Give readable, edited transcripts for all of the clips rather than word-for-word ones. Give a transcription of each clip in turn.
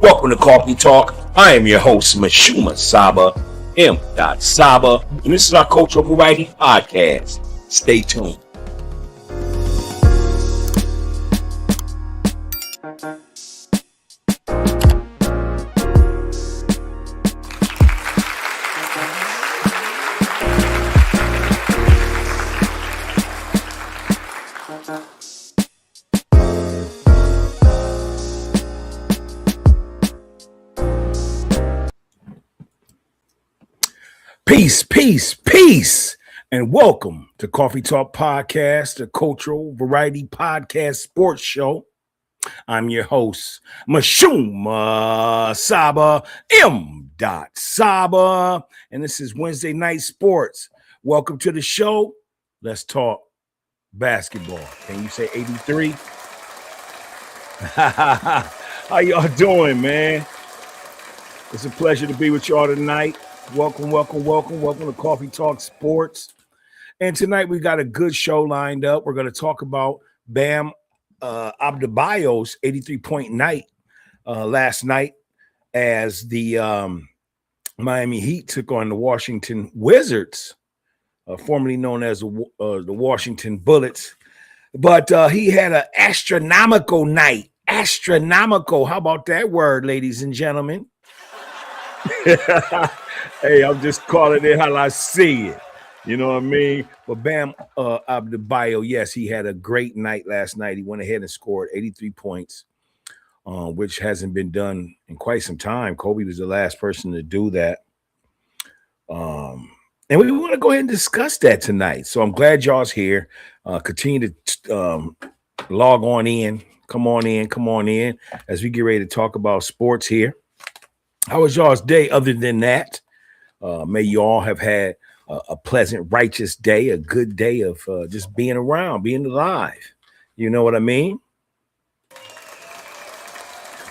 Welcome to Coffee Talk. I am your host, Mashuma Saba, M. Saba, and this is our Cultural Variety Podcast. Stay tuned. Peace, and welcome to Coffee Talk Podcast, the Cultural Variety Podcast Sports Show. I'm your host, Mashuma Saba, M. Saba, and this is Wednesday Night Sports. Welcome to the show. Let's talk basketball. Can you say 83? How y'all doing, man? It's a pleasure to be with y'all tonight. Welcome to Coffee Talk Sports. And tonight we got a good show lined up. We're going to talk about Bam Adebayo's 83-point night last night as the Miami Heat took on the Washington Wizards, formerly known as the Washington Bullets. But he had an astronomical night. Astronomical. How about that word, ladies and gentlemen? Hey, I'm just calling it how I see it. You know what I mean? But Bam Adebayo, yes, he had a great night last night. He went ahead and scored 83 points, which hasn't been done in quite some time. Kobe was the last person to do that. And we want to go ahead and discuss that tonight. So I'm glad y'all's here. Continue to log on in. Come on in as we get ready to talk about sports here. How was y'all's day other than that? May you all have had a pleasant, righteous day, a good day of just being around, being alive. You know what I mean?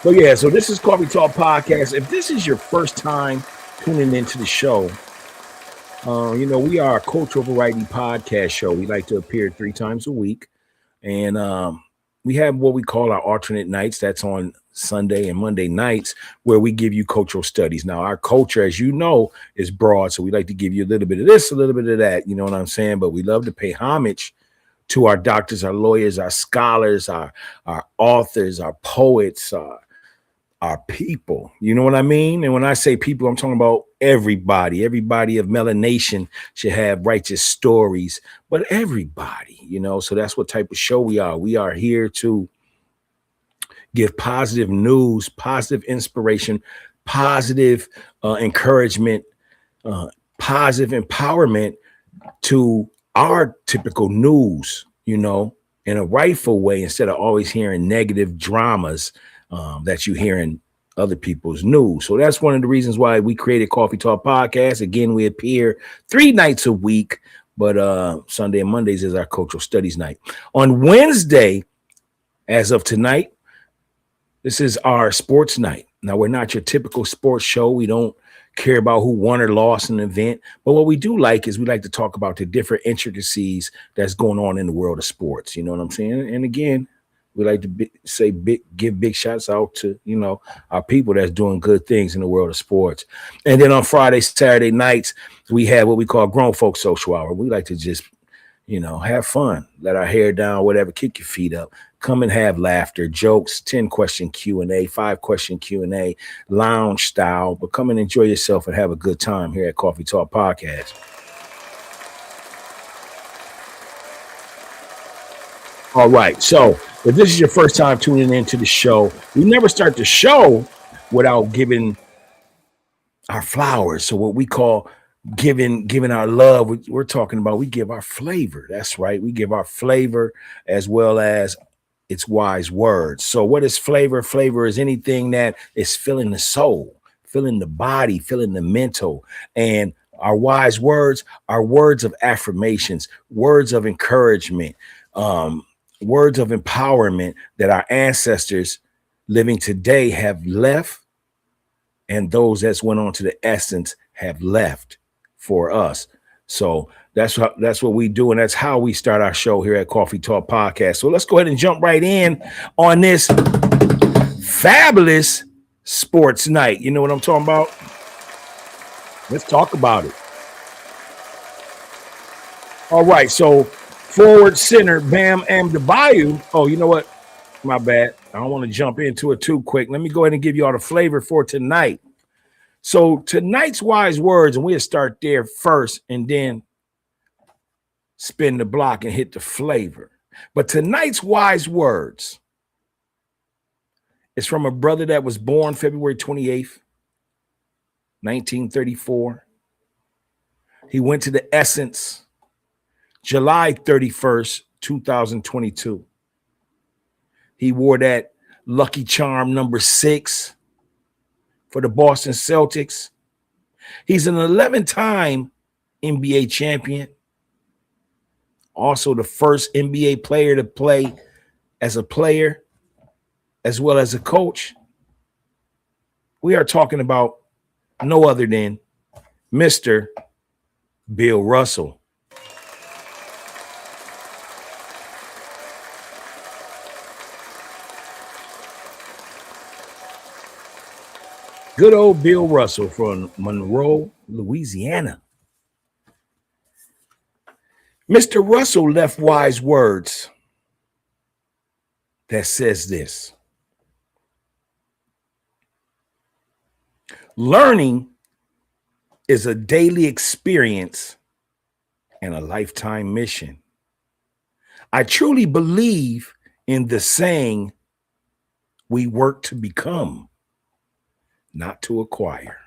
So, yeah, so this is Coffee Talk Podcast. If this is your first time tuning into the show, we are a cultural variety podcast show. We like to appear 3 times a week. And we have what we call our alternate nights. That's on Sunday and Monday nights, where we give you cultural studies. Now, our culture, as you know, is broad, so we like to give you a little bit of this, a little bit of that, you know what I'm saying? But we love to pay homage to our doctors, our lawyers, our scholars, our authors, our poets, our people. You know what I mean? And when I say people, I'm talking about everybody. Everybody of melanation should have righteous stories, but everybody, so that's what type of show we are. We are here to give positive news, positive inspiration, positive encouragement, positive empowerment to our typical news, in a rightful way, instead of always hearing negative dramas that you hear in other people's news. So that's one of the reasons why we created Coffee Talk Podcast. Again, we appear 3 nights a week, but Sunday and Mondays is our cultural studies night. On Wednesday, as of tonight, this is our sports night. Now, we're not your typical sports show. We don't care about who won or lost an event. But what we do like is we like to talk about the different intricacies that's going on in the world of sports. You know what I'm saying? And again, we like to give big shots out to, our people that's doing good things in the world of sports. And then on Friday, Saturday nights, we have what we call grown folk social hour. We like to just, have fun, let our hair down, whatever, kick your feet up. Come and have laughter, jokes, 10-question Q&A, 5-question Q&A, lounge style. But come and enjoy yourself and have a good time here at Coffee Talk Podcast. All right. So if this is your first time tuning into the show, we never start the show without giving our flowers. So what we call giving our love, we're talking about, we give our flavor. That's right. We give our flavor as well as its wise words. So what is flavor? Flavor is anything that is filling the soul, filling the body, filling the mental. And our wise words are words of affirmations, words of encouragement, words of empowerment that our ancestors living today have left, and those that's went on to the essence have left for us. So that's what we do, and that's how we start our show here at Coffee Talk Podcast. So let's go ahead and jump right in on this fabulous sports night. You know what I'm talking about? Let's talk about it. All right, so forward center Bam Adebayo. Oh, you know what? My bad. I don't want to jump into it too quick. Let me go ahead and give you all the flavor for tonight. So tonight's wise words, and we'll start there first and then spin the block and hit the flavor. But tonight's wise words is from a brother that was born February 28th, 1934. He went to the Essence July 31st, 2022. He wore that lucky charm number 6 for the Boston Celtics. He's an 11-time NBA champion. Also the first NBA player to play as a player as well as a coach. We are talking about no other than Mr. Bill Russell. Good old Bill Russell from Monroe, Louisiana. Mr. Russell left wise words that says this: learning is a daily experience and a lifetime mission. I truly believe in the saying, we work to become, not to acquire.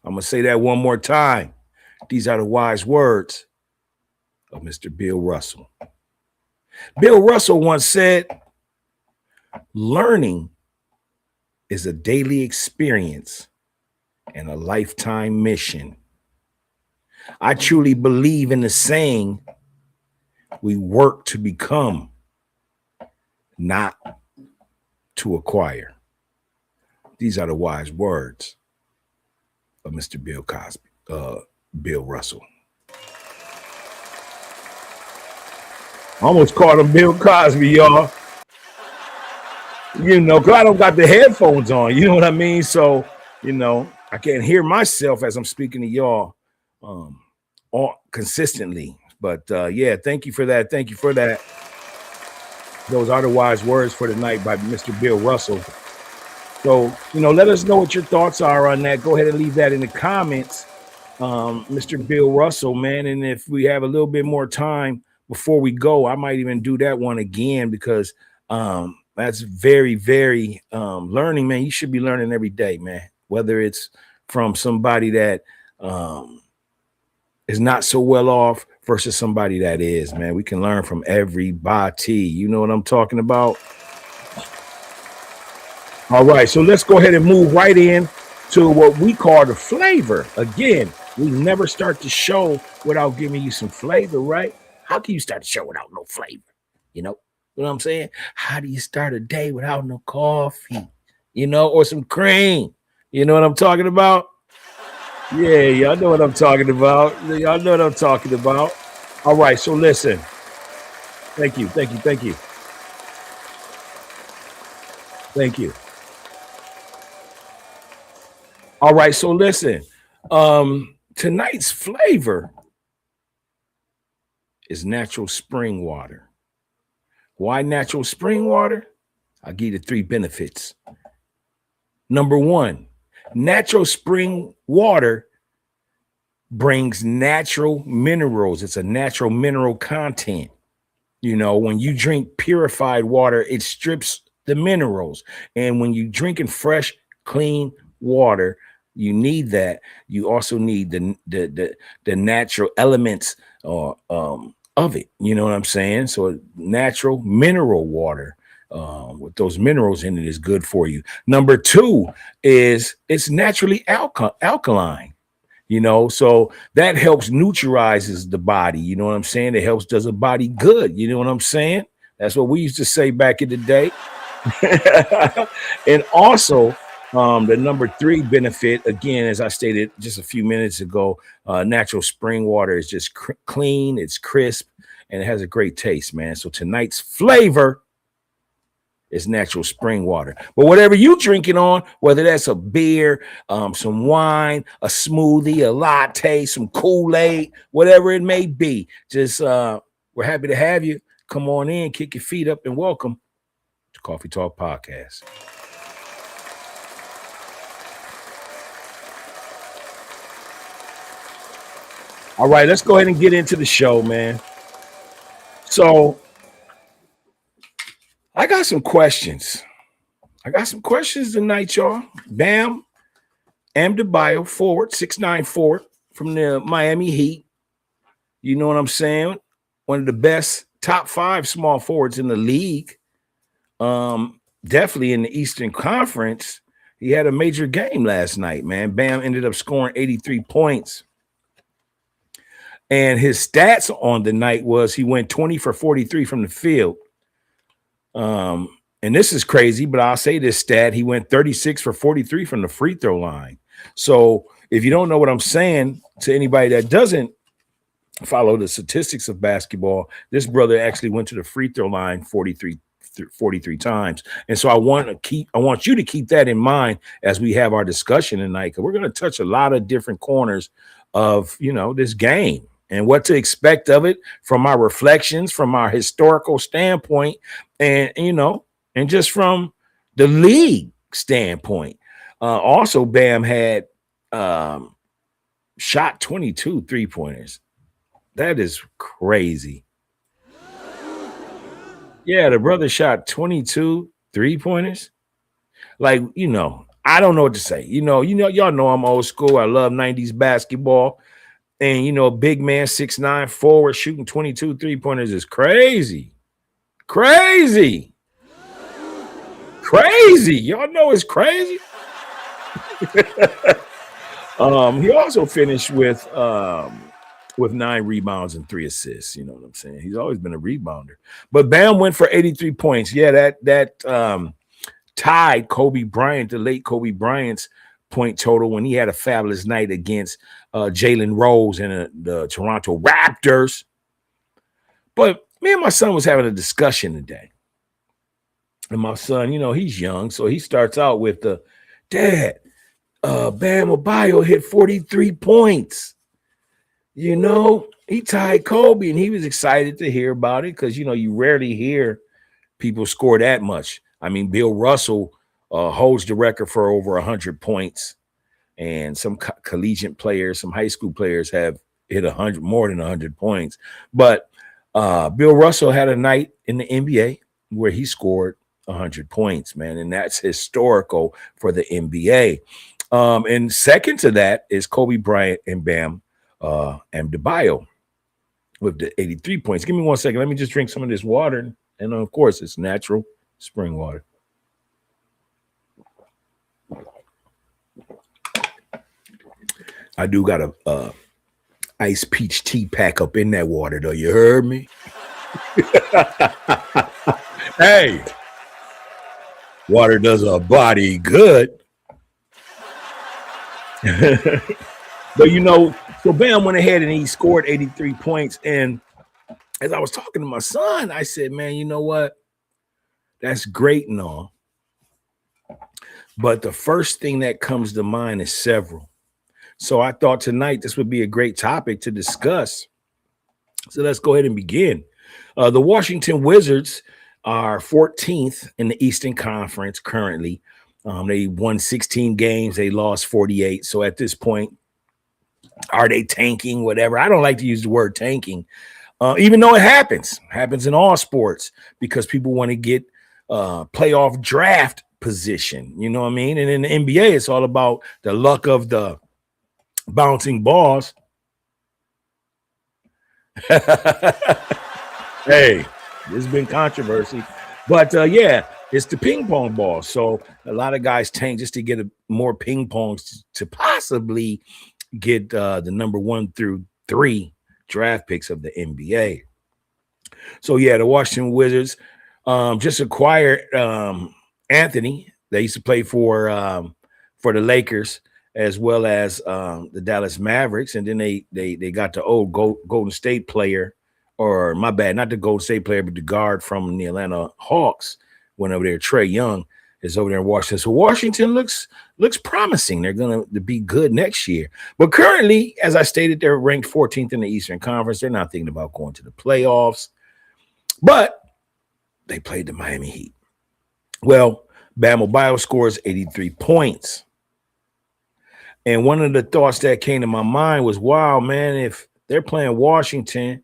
I'm going to say that one more time. These are the wise words of Mr. Bill Russell. Bill Russell once said, learning is a daily experience and a lifetime mission. I truly believe in the saying, we work to become, not to acquire. These are the wise words of Mr. Bill Russell. Almost called him Bill Cosby, y'all. You know, because I don't got the headphones on. You know what I mean? So, you know, I can't hear myself as I'm speaking to y'all all consistently. But yeah, thank you for that. Thank you for that. Those are the wise words for tonight by Mr. Bill Russell. So, you know, let us know what your thoughts are on that. Go ahead and leave that in the comments, Mr. Bill Russell, man. And if we have a little bit more time before we go, I might even do that one again because that's very, very learning, man. You should be learning every day, man, whether it's from somebody that is not so well off versus somebody that is, man. We can learn from everybody. You know what I'm talking about? All right, so let's go ahead and move right in to what we call the flavor. Again, we never start the show without giving you some flavor, right? How can you start the show without no flavor? You know what I'm saying? How do you start a day without no coffee, you know, or some cream? You know what I'm talking about? Yeah, y'all know what I'm talking about. Y'all know what I'm talking about. All right, so listen. Thank you. Thank you. All right, so listen. Tonight's flavor is natural spring water. Why natural spring water? I'll give you the 3 benefits. Number 1, natural spring water brings natural minerals. It's a natural mineral content. You know, when you drink purified water, it strips the minerals. And when you're drinking fresh, clean water, you need that. You also need the natural elements of it. You know what I'm saying? So natural mineral water with those minerals in it is good for you. Number 2 is it's naturally alkaline. You know, so that helps neutralizes the body. You know what I'm saying? It helps does a body good. You know what I'm saying? That's what we used to say back in the day. And also, the number 3 benefit, again, as I stated just a few minutes ago, natural spring water is just clean, it's crisp, and it has a great taste, man. So tonight's flavor It's natural spring water. But whatever you drinking on, whether that's a beer, some wine, a smoothie, a latte, some Kool-Aid, whatever it may be, just we're happy to have you. Come on in, kick your feet up, and welcome to Coffee Talk Podcast. All right, let's go ahead and get into the show, man. So I got some questions. Tonight, y'all. Bam ADEBAYO forward, 6'9" from the Miami Heat. You know what I'm saying? One of the best top 5 small forwards in the league. Definitely in the Eastern Conference. He had a major game last night, man. Bam ended up scoring 83 points. And his stats on the night was he went 20 for 43 from the field. And this is crazy, but I'll say this stat. He went 36 for 43 from the free throw line. So if you don't know what I'm saying, to anybody that doesn't follow the statistics of basketball, this brother actually went to the free throw line 43 times. And so I want you to keep that in mind as we have our discussion tonight, because we're going to touch a lot of different corners of, this game and what to expect of it from our reflections, from our historical standpoint, and and just from the league standpoint. Also, Bam had shot 22 three-pointers. That is crazy. Yeah, the brother shot 22 three-pointers. Like, I don't know what to say. Y'all know I'm old school. I love 90s basketball. And, big man, 6'9" forward shooting 22 three-pointers is crazy. Crazy. Y'all know it's crazy. He also finished with 9 rebounds and 3 assists. You know what I'm saying? He's always been a rebounder. But Bam went for 83 points. Yeah, that tied Kobe Bryant, the late Kobe Bryant's point total when he had a fabulous night against Jalen Rose and the Toronto Raptors. But me and my son was having a discussion today. And my son, he's young, so he starts out with Dad, Bam Adebayo hit 43 points. He tied Kobe, and he was excited to hear about it because, you rarely hear people score that much. I mean, Bill Russell holds the record for over 100 points, and some collegiate players, some high school players have hit more than 100 points. But Bill Russell had a night in the NBA where he scored 100 points, man, and that's historical for the NBA. And second to that is Kobe Bryant and Bam ADEBAYO with the 83 points. Give me 1 second. Let me just drink some of this water. And of course, it's natural spring water. I do got a ice peach tea pack up in that water, though. You heard me? Hey, water does a body good. But so Bam went ahead and he scored 83 points. And as I was talking to my son, I said, man, you know what? That's great and all. But the first thing that comes to mind is several. So I thought tonight this would be a great topic to discuss. So let's go ahead and begin. The Washington Wizards are 14th in the Eastern Conference currently. They won 16 games. They lost 48. So at this point, are they tanking? Whatever. I don't like to use the word tanking, even though it happens in all sports because people want to get playoff draft position. You know what I mean? And in the NBA, it's all about the luck of the bouncing balls. Hey, there's been controversy, but yeah, it's the ping pong ball. So a lot of guys tank just to get more ping pongs to possibly get the number 1 through 3 draft picks of the NBA. So yeah, the Washington Wizards just acquired Anthony. They used to play for the Lakers as well as the Dallas Mavericks, and then they got the old Golden State player, or my bad, not the Golden State player, but the guard from the Atlanta Hawks, went over there. Trey Young is over there in Washington. So Washington looks promising. They're going to be good next year. But currently, as I stated, they're ranked 14th in the Eastern Conference. They're not thinking about going to the playoffs. But they played the Miami Heat. Well, Bam Adebayo scores 83 points. And one of the thoughts that came to my mind was, wow, man, if they're playing Washington,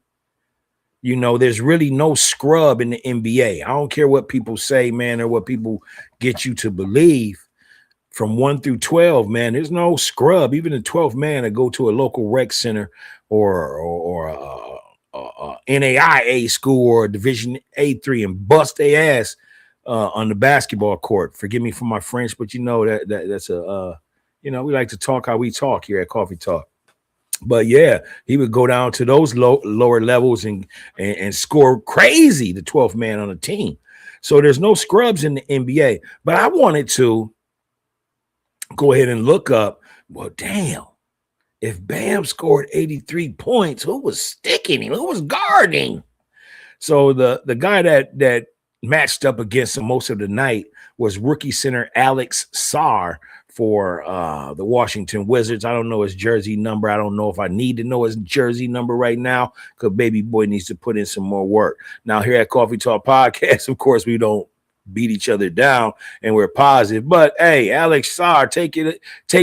you know, there's really no scrub in the NBA. I don't care what people say, man, or what people get you to believe. From 1 through 12, man, there's no scrub. Even the 12th man to go to a local rec center or NAIA school or a Division A3 and bust their ass on the basketball court. Forgive me for my French, but you know that's a you know, we like to talk how we talk here at Coffee Talk. But yeah, he would go down to those lower levels and score crazy, the 12th man on the team. So there's no scrubs in the NBA. But I wanted to go ahead and look up, well, damn, if Bam scored 83 points, who was sticking him? Who was guarding? So the guy that matched up against him most of the night was rookie center Alex Sarr for the Washington Wizards. I don't know his jersey number. I don't know if I need to know his jersey number right now because baby boy needs to put in some more work. Now, here at Coffee Talk Podcast, of course, we don't beat each other down and we're positive. But hey, Alex Sarr, take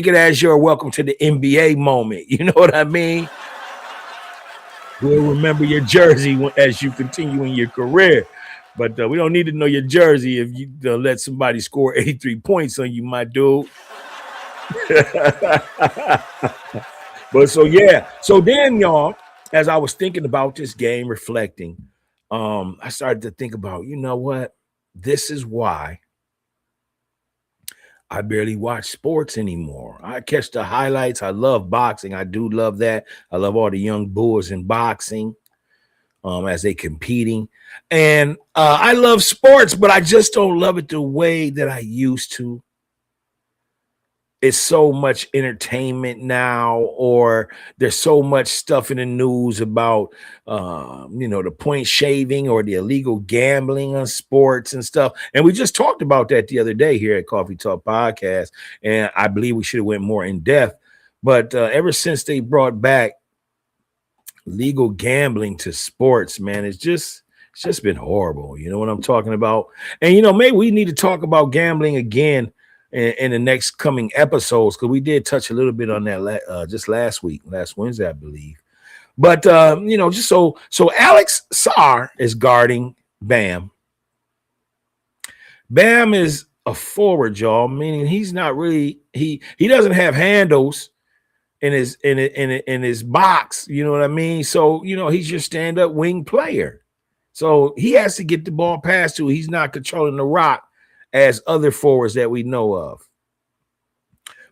it as your welcome to the NBA moment. You know what I mean? We'll remember your jersey as you continue in your career. But we don't need to know your jersey if you let somebody score 83 points on you, my dude. But so yeah, so then y'all, as I was thinking about this game, reflecting, I started to think about, you know what, this is why I barely watch sports anymore. I catch the highlights. I love boxing. I do love that. I love all the young bulls in boxing as they competing, and I love sports, but I just don't love it the way that I used to. It's so much entertainment now, or there's so much stuff in the news about, you know, the point shaving or the illegal gambling on sports and stuff. And we just talked about that the other day here at Coffee Talk Podcast. And I believe we should have went more in depth. But ever since they brought back legal gambling to sports, man, it's just been horrible. You know what I'm talking about? And, you know, maybe we need to talk about gambling again in the next coming episodes, because we did touch a little bit on that just last Wednesday, I believe. But you know, just so Alex Sarr is guarding Bam. Bam is a forward, y'all, meaning he's not really he doesn't have handles in his box. You know what I mean? So you know he's your stand-up wing player. So he has to get the ball past to. He's not controlling the rock as other forwards that we know of.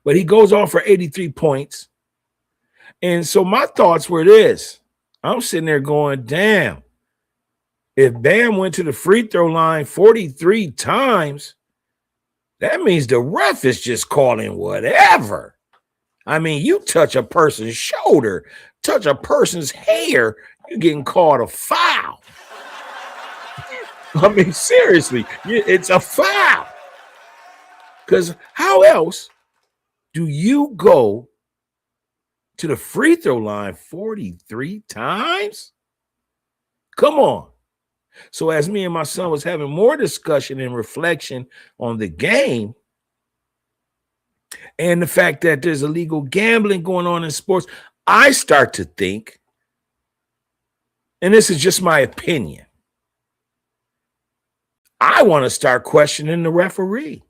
But he goes off for 83 points. And so my thoughts were this. I'm sitting there going, damn, if Bam went to the free throw line 43 times, that means the ref is just calling whatever. I mean, you touch a person's shoulder, touch a person's hair, you're getting called a foul. I mean, seriously, it's a foul. Because how else do you go to the free throw line 43 times? Come on. So as me and my son was having more discussion and reflection on the game and the fact that there's illegal gambling going on in sports, I start to think, and this is just my opinion, I want to start questioning the referee.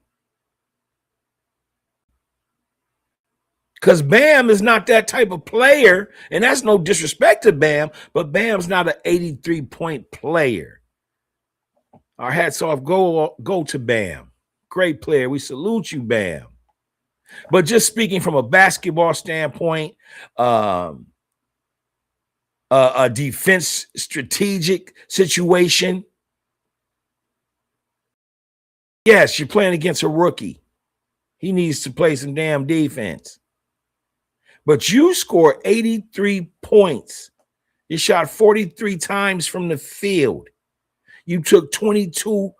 Because Bam is not that type of player, and that's no disrespect to Bam, but Bam's not an 83-point player. Our hats off go to Bam. Great player. We salute you, Bam. But just speaking from a basketball standpoint, a defense strategic situation, yes, you're playing against a rookie. He needs to play some damn defense. But you scored 83 points. You shot 43 times from the field. You took 22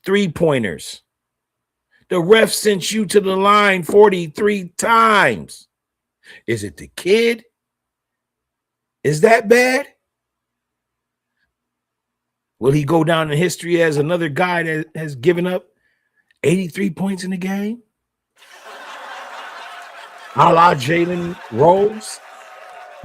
3-pointers. The ref sent you to the line 43 times. Is it the kid? Is that bad? Will he go down in history as another guy that has given up 83 points in the game? A la Jalen Rose?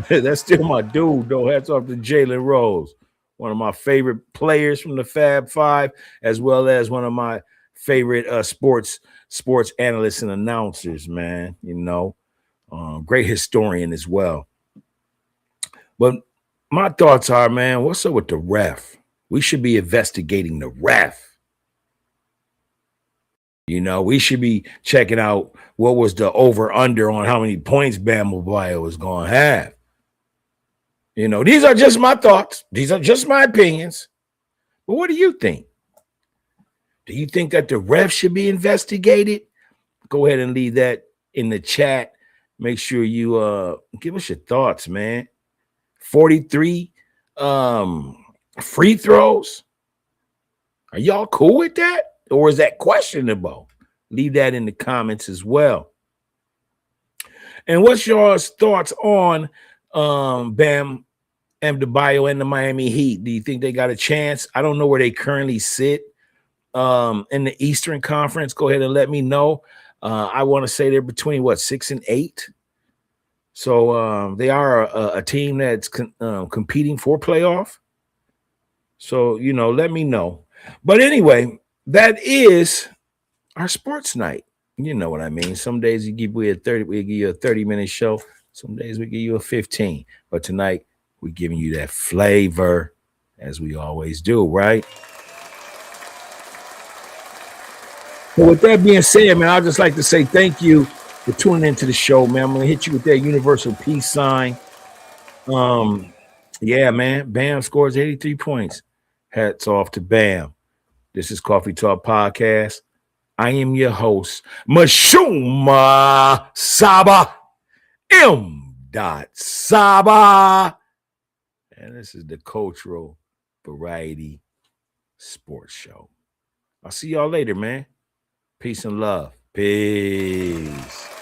That's still my dude, though. Hats off to Jalen Rose, one of my favorite players from the Fab Five, as well as one of my favorite sports analysts and announcers, man. Great historian as well. But my thoughts are, man, what's up with the ref? We should be investigating the ref. We should be checking out what was the over-under on how many points Bam Adebayo was going to have. These are just my thoughts. These are just my opinions. But what do you think? Do you think that the ref should be investigated? Go ahead and leave that in the chat. Make sure you give us your thoughts, man. 43 free throws. Are y'all cool with that? Or is that questionable? Leave that in the comments as well. And what's your thoughts on Bam Adebayo and the Miami Heat? Do you think they got a chance? I don't know where they currently sit in the Eastern Conference. Go ahead and let me know. I want to say they're between 6 and 8. So they are a team that's competing for playoff. So, let me know. But anyway, that is our sports night. You know what I mean? Some days we give you a 30-minute show. Some days we give you a 15. But tonight we're giving you that flavor, as we always do, right? Well, with that being said, man, I'd just like to say thank you for tuning into the show, man. I'm going to hit you with that universal peace sign. Yeah, man. Bam scores 83 points. Hats off to Bam. This is Coffee Talk Podcast. I am your host, Mashuma Saba, M. Saba. And this is the Cultural Variety Sports Show. I'll see y'all later, man. Peace and love. Peace.